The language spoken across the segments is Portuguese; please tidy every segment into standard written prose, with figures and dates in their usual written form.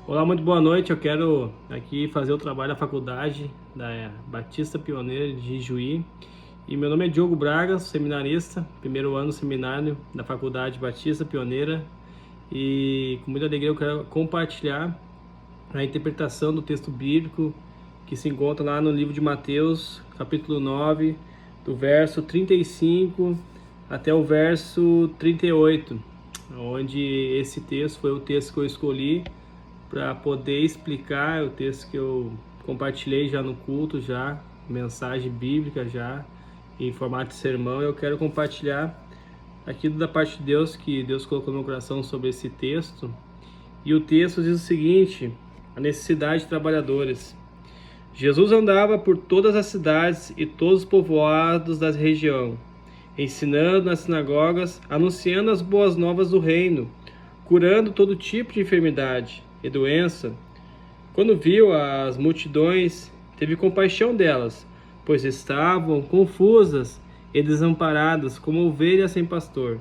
Olá, muito boa noite. Eu quero aqui fazer o trabalho da faculdade da Batista Pioneira de Juí. E meu nome é Diogo Braga, seminarista, primeiro ano seminário da Faculdade Batista Pioneira. E com muita alegria eu quero compartilhar a interpretação do texto bíblico que se encontra lá no livro de Mateus, capítulo 9, do verso 35 até o verso 38, onde esse texto foi o texto que eu escolhi para poder explicar, o texto que eu compartilhei já no culto, já mensagem bíblica já em formato de sermão. Eu quero compartilhar aquilo da parte de Deus, que Deus colocou no meu coração sobre esse texto. E o texto diz o seguinte: a necessidade de trabalhadores. Jesus andava por todas as cidades e todos os povoados da região, ensinando nas sinagogas, anunciando as boas novas do reino, curando todo tipo de enfermidade e doença. Quando viu as multidões, teve compaixão delas, pois estavam confusas e desamparadas, como ovelhas sem pastor.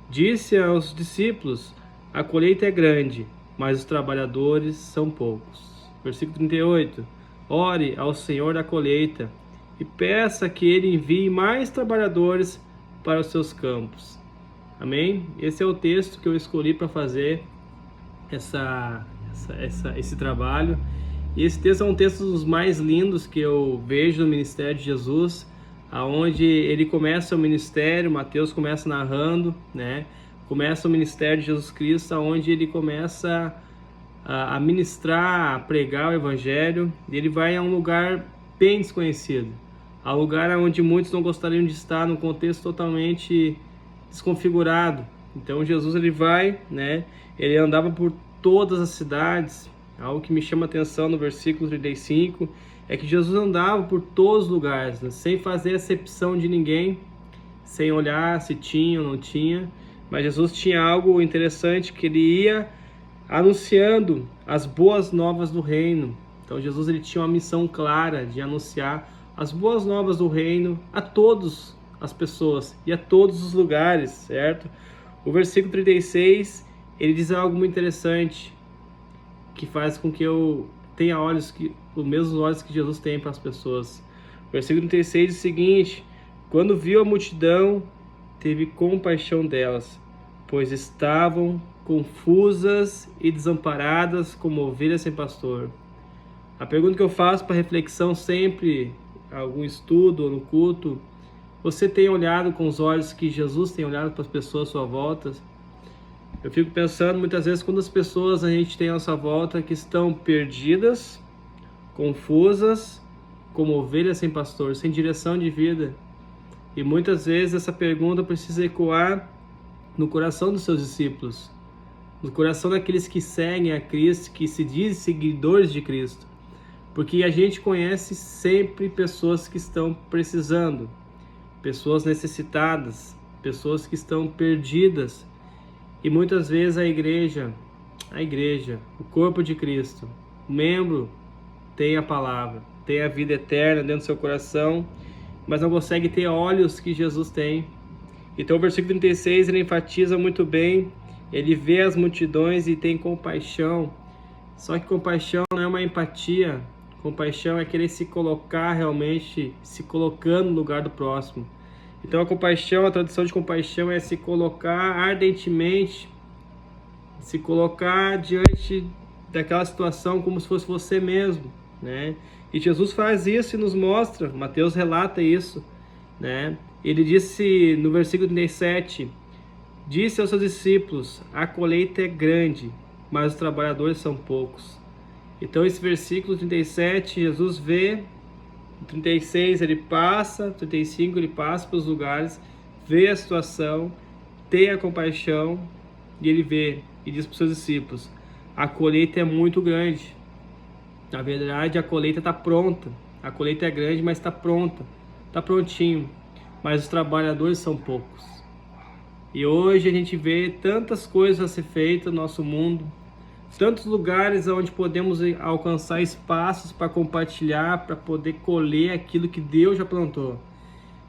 Disse aos discípulos: a colheita é grande, mas os trabalhadores são poucos. Versículo 38. Ore ao Senhor da colheita e peça que Ele envie mais trabalhadores para os seus campos. Amém? Esse é o texto que eu escolhi para fazer esse trabalho. E esse texto é um texto dos mais lindos que eu vejo no ministério de Jesus, aonde ele começa o ministério. Mateus começa narrando, né? Começa o ministério de Jesus Cristo, onde ele começa a ministrar, a pregar o evangelho. E ele vai a um lugar bem desconhecido, a um lugar onde muitos não gostariam de estar, num contexto totalmente desconfigurado. Então Jesus ele vai, né? Ele andava por todas as cidades. Algo que me chama a atenção no versículo 35 é que Jesus andava por todos os lugares, né? Sem fazer acepção de ninguém, sem olhar se tinha ou não tinha. Mas Jesus tinha algo interessante, que ele ia anunciando as boas novas do reino. Então Jesus ele tinha uma missão clara de anunciar as boas novas do reino a todas as pessoas e a todos os lugares, certo? O versículo 36, ele diz algo muito interessante, que faz com que eu tenha olhos, os mesmos olhos que Jesus tem para as pessoas. O versículo 36 diz o seguinte: quando viu a multidão, teve compaixão delas, pois estavam confusas e desamparadas como ovelhas sem pastor. A pergunta que eu faço para reflexão sempre, algum estudo ou no culto: você tem olhado com os olhos que Jesus tem olhado para as pessoas à sua volta? Eu fico pensando muitas vezes quando as pessoas a gente tem à nossa volta que estão perdidas, confusas, como ovelhas sem pastor, sem direção de vida. E muitas vezes essa pergunta precisa ecoar no coração dos seus discípulos, no coração daqueles que seguem a Cristo, que se dizem seguidores de Cristo. Porque a gente conhece sempre pessoas que estão precisando, pessoas necessitadas, pessoas que estão perdidas. E muitas vezes a igreja, o corpo de Cristo, o membro tem a palavra, tem a vida eterna dentro do seu coração, mas não consegue ter olhos que Jesus tem. Então o versículo 36 ele enfatiza muito bem, ele vê as multidões e tem compaixão. Só que compaixão não é uma empatia, compaixão é querer se colocar realmente, se colocando no lugar do próximo. Então a compaixão, a tradução de compaixão é se colocar ardentemente, se colocar diante daquela situação como se fosse você mesmo, né? E Jesus faz isso e nos mostra, Mateus relata isso, né? Ele disse no versículo 37, disse aos seus discípulos: a colheita é grande, mas os trabalhadores são poucos. Então esse versículo 37, Jesus vê, 36 ele passa, 35 ele passa pelos lugares, vê a situação, tem a compaixão e ele vê e diz para os seus discípulos: a colheita é muito grande. Na verdade a colheita está pronta, a colheita é grande, mas está pronta, está prontinho, mas os trabalhadores são poucos. E hoje a gente vê tantas coisas a ser feitas no nosso mundo, tantos lugares onde podemos alcançar espaços para compartilhar, para poder colher aquilo que Deus já plantou.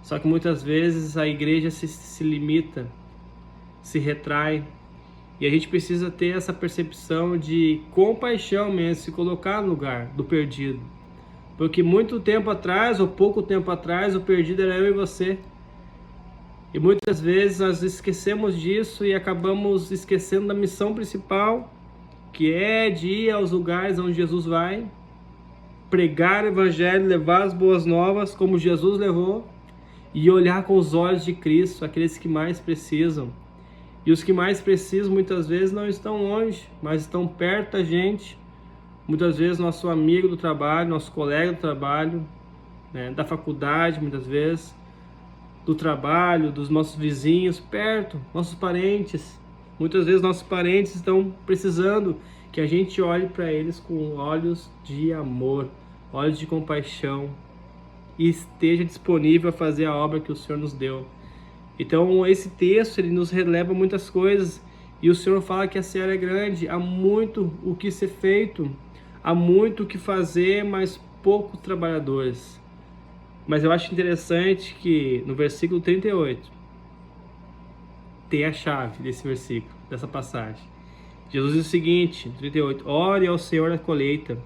Só que muitas vezes a igreja se limita, se retrai E a gente precisa ter essa percepção de compaixão mesmo, se colocar no lugar do perdido. Porque muito tempo atrás, ou pouco tempo atrás, o perdido era eu e você. E muitas vezes nós esquecemos disso e acabamos esquecendo da missão principal, que é de ir aos lugares onde Jesus vai, pregar o evangelho, levar as boas novas como Jesus levou, e olhar com os olhos de Cristo aqueles que mais precisam. E os que mais precisam muitas vezes não estão longe, mas estão perto da gente. Muitas vezes nosso amigo do trabalho, nosso colega do trabalho, né, da faculdade, muitas vezes, do trabalho, dos nossos vizinhos, perto, nossos parentes. Muitas vezes nossos parentes estão precisando que a gente olhe para eles com olhos de amor, olhos de compaixão, e esteja disponível a fazer a obra que o Senhor nos deu. Então esse texto ele nos releva muitas coisas, e o Senhor fala que a seara é grande, há muito o que ser feito, há muito o que fazer, mas poucos trabalhadores. Mas eu acho interessante que no versículo 38 tem a chave desse versículo, dessa passagem. Jesus diz o seguinte, 38, ore ao Senhor da colheita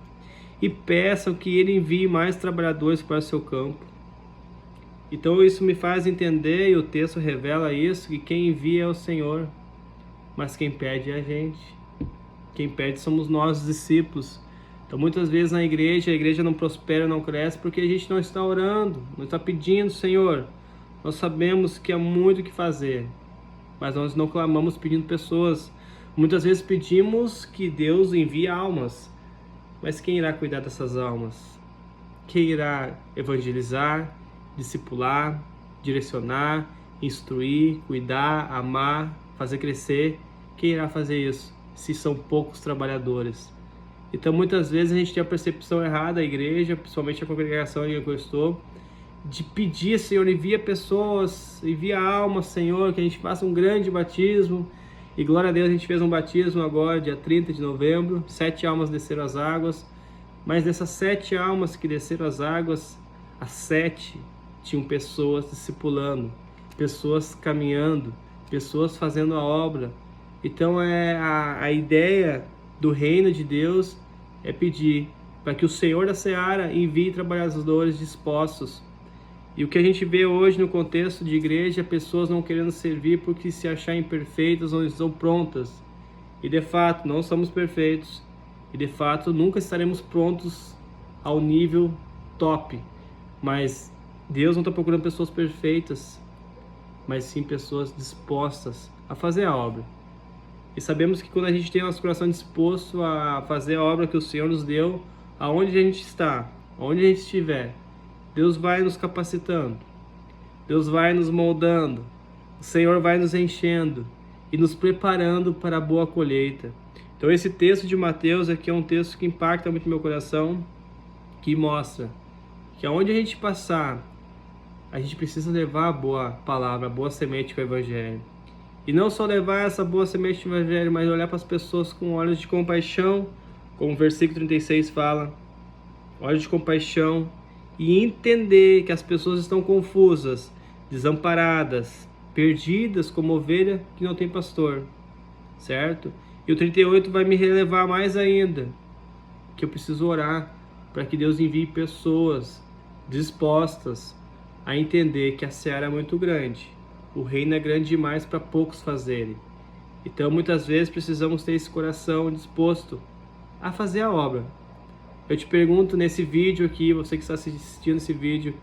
e peçam que Ele envie mais trabalhadores para o seu campo. Então isso me faz entender, e o texto revela isso, que quem envia é o Senhor, mas quem pede é a gente. Quem pede somos nós, os discípulos. Então muitas vezes na igreja, a igreja não prospera, não cresce, porque a gente não está orando, não está pedindo, Senhor. Nós sabemos que há muito o que fazer, mas nós não clamamos pedindo pessoas. Muitas vezes pedimos que Deus envie almas, mas quem irá cuidar dessas almas? Quem irá evangelizar, discipular, direcionar, instruir, cuidar, amar, fazer crescer? Quem irá fazer isso se são poucos trabalhadores? Então muitas vezes a gente tem a percepção errada da igreja, principalmente a congregação em que eu estou, de pedir, Senhor, envia pessoas, envia almas, Senhor, que a gente faça um grande batismo. E glória a Deus, a gente fez um batismo agora, dia 30 de novembro, 7 almas desceram as águas, mas dessas 7 almas que desceram as águas, as 7 tinham pessoas discipulando, pessoas caminhando, pessoas fazendo a obra. Então a ideia do reino de Deus é pedir para que o Senhor da Seara envie trabalhadores dispostos. E o que a gente vê hoje no contexto de igreja é pessoas não querendo servir porque se achar imperfeitas ou estão prontas. E de fato, não somos perfeitos. E de fato, nunca estaremos prontos ao nível top. Mas Deus não está procurando pessoas perfeitas, mas sim pessoas dispostas a fazer a obra. E sabemos que quando a gente tem o nosso coração disposto a fazer a obra que o Senhor nos deu, aonde a gente está, onde a gente estiver, Deus vai nos capacitando, Deus vai nos moldando, o Senhor vai nos enchendo e nos preparando para a boa colheita. Então esse texto de Mateus aqui é um texto que impacta muito meu coração, que mostra que aonde a gente passar, a gente precisa levar a boa palavra, a boa semente com o Evangelho. E não só levar essa boa semente do Evangelho, mas olhar para as pessoas com olhos de compaixão, como o versículo 36 fala, olhos de compaixão, e entender que as pessoas estão confusas, desamparadas, perdidas como ovelha que não tem pastor, certo? E o 38 vai me relevar mais ainda, que eu preciso orar para que Deus envie pessoas dispostas a entender que a seara é muito grande, o reino é grande demais para poucos fazerem. Então muitas vezes precisamos ter esse coração disposto a fazer a obra. Eu te pergunto nesse vídeo aqui, você que está assistindo esse vídeo,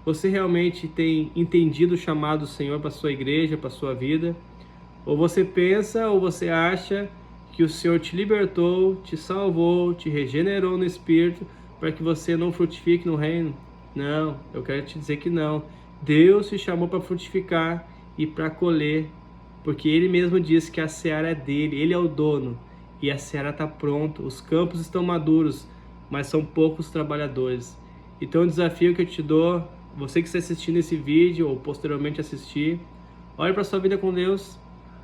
você realmente tem entendido o chamado do Senhor para a sua igreja, para a sua vida? Ou você pensa, ou você acha que o Senhor te libertou, te salvou, te regenerou no Espírito para que você não frutifique no reino? Não, eu quero te dizer que não. Deus te chamou para frutificar e para colher, porque Ele mesmo disse que a seara é dele, Ele é o dono, e a seara está pronta, os campos estão maduros, mas são poucos trabalhadores. Então o desafio que eu te dou, você que está assistindo esse vídeo ou posteriormente assistir, olhe para a sua vida com Deus.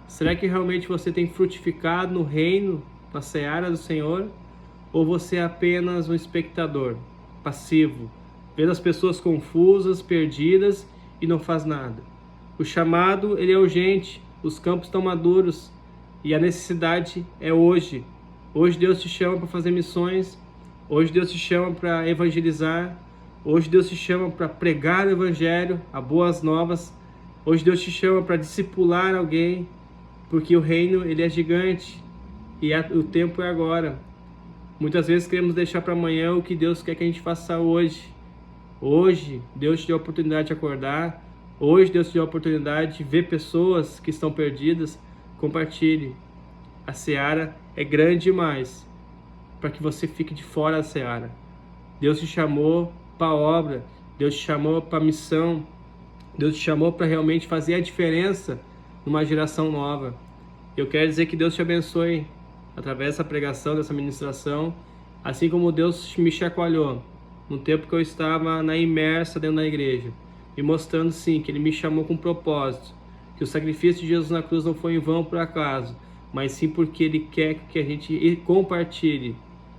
Será que realmente você tem frutificado no reino, na seara do Senhor? Ou você é apenas um espectador, passivo, vendo as pessoas confusas, perdidas e não faz nada? O chamado, ele é urgente, os campos estão maduros E a necessidade é hoje. Hoje Deus te chama para fazer missões. Hoje Deus te chama para evangelizar. Hoje Deus te chama para pregar o evangelho, as boas novas. Hoje Deus te chama para discipular alguém, porque o reino ele é gigante e o tempo é agora. Muitas vezes queremos deixar para amanhã o que Deus quer que a gente faça hoje. Hoje Deus te deu a oportunidade de acordar. Hoje Deus te deu a oportunidade de ver pessoas que estão perdidas. Compartilhe. A seara é grande demais para que você fique de fora da seara. Deus te chamou para a obra, Deus te chamou para a missão, Deus te chamou para realmente fazer a diferença numa geração nova. Eu quero dizer que Deus te abençoe através dessa pregação, dessa ministração, assim como Deus me chacoalhou no tempo que eu estava imersa dentro da igreja, me mostrando sim que Ele me chamou com propósito, que o sacrifício de Jesus na cruz não foi em vão por acaso, mas sim porque Ele quer que a gente compartilhe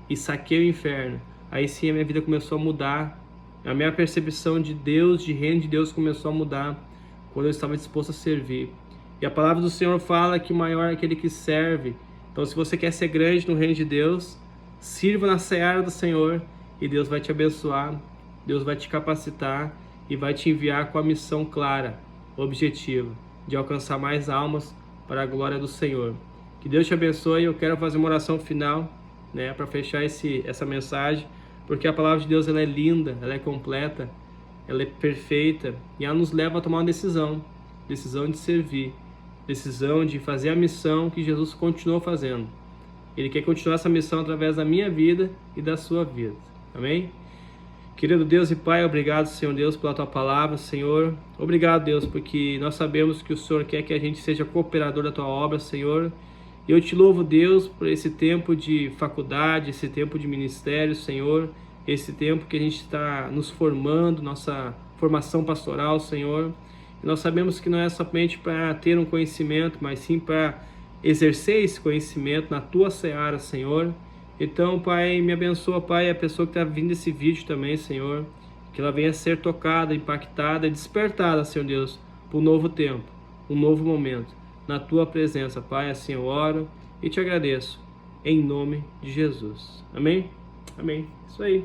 e saqueie o inferno. Aí sim a minha vida começou a mudar. A minha percepção de Deus, de reino de Deus começou a mudar quando eu estava disposto a servir. E a palavra do Senhor fala que maior é aquele que serve. Então se você quer ser grande no reino de Deus, sirva na seara do Senhor e Deus vai te abençoar, Deus vai te capacitar e vai te enviar com a missão clara, objetiva, de alcançar mais almas para a glória do Senhor. Que Deus te abençoe. Eu quero fazer uma oração final, para fechar essa mensagem. Porque a palavra de Deus ela é linda, ela é completa, ela é perfeita e ela nos leva a tomar uma decisão de servir, decisão de fazer a missão que Jesus continuou fazendo. Ele quer continuar essa missão através da minha vida e da sua vida. Amém? Querido Deus e Pai, obrigado, Senhor Deus, pela Tua palavra, Senhor. Obrigado, Deus, porque nós sabemos que o Senhor quer que a gente seja cooperador da Tua obra, Senhor. E eu te louvo, Deus, por esse tempo de faculdade, esse tempo de ministério, Senhor, esse tempo que a gente está nos formando, nossa formação pastoral, Senhor. E nós sabemos que não é somente para ter um conhecimento, mas sim para exercer esse conhecimento na Tua seara, Senhor. Então, Pai, me abençoa, Pai, a pessoa que está vindo esse vídeo também, Senhor, que ela venha a ser tocada, impactada, despertada, Senhor Deus, para um novo tempo, um novo momento. Na Tua presença, Pai, assim eu oro e te agradeço, em nome de Jesus. Amém? Amém. Isso aí.